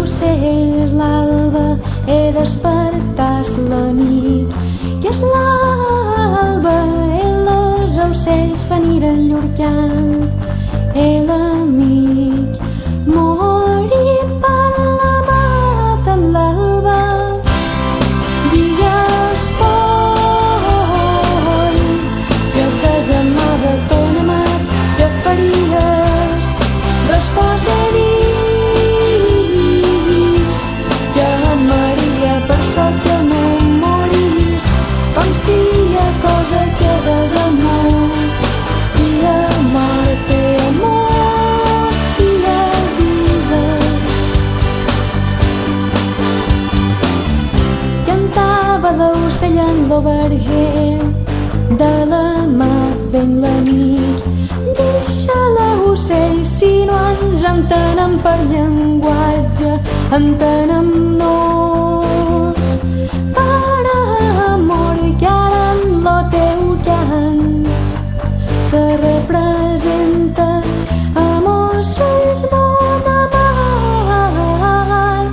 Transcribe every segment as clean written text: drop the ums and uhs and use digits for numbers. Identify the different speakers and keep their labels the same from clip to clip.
Speaker 1: ocells l'alba, he despertat l'amic. I és l'alba, els ocells fan ir en llur cant. L'amic morir per la mata en l'alba. Digues fort, si et desamava ton amat, què faries? Respost he dit que amaria per so que no moris, com si hi ha cosa que desamor, si hi ha mort té amor, si hi ha vida. Cantava l'ocell en l'oberger, de la mà ven l'amic. Deixa l'ocell si no ens entenem per llenguatge, entenem-nos per amor, que ara en lo teu cant se representa amb ocells mon amat.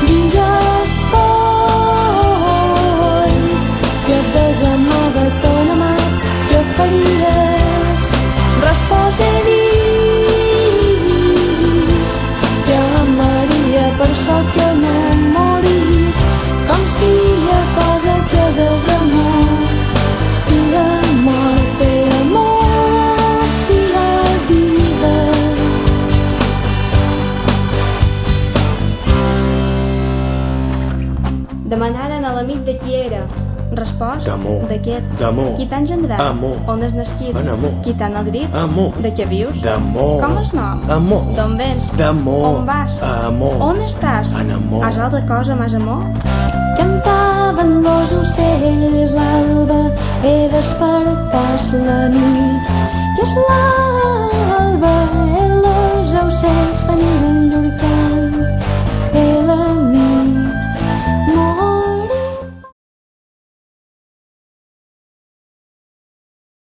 Speaker 1: Digues fort, si et desamava ton amat, què faries? Respost he dit que amaria per so que no moris, com si hi ha cosa que desamor, si hi ha mort té amor, si hi ha vida.
Speaker 2: Demanaren a l'amic de qui era. Respost,
Speaker 3: d'amor.
Speaker 2: d'aquests.
Speaker 3: D'amor.
Speaker 2: Qui t'ha engendrat?
Speaker 3: Amor.
Speaker 2: On has nascut?
Speaker 3: En amor.
Speaker 2: Qui t'ha nodrit?
Speaker 3: Amor.
Speaker 2: De què vius?
Speaker 3: D'amor.
Speaker 2: Com és nom?
Speaker 3: Amor.
Speaker 2: D'on vens?
Speaker 3: D'amor.
Speaker 2: On vas?
Speaker 3: Amor.
Speaker 2: On estàs?
Speaker 3: En amor.
Speaker 2: Has altra cosa més amor?
Speaker 1: Cantaven los ocells l'alba, he despertat l'amic. Que és l'alba, els ocells fan ir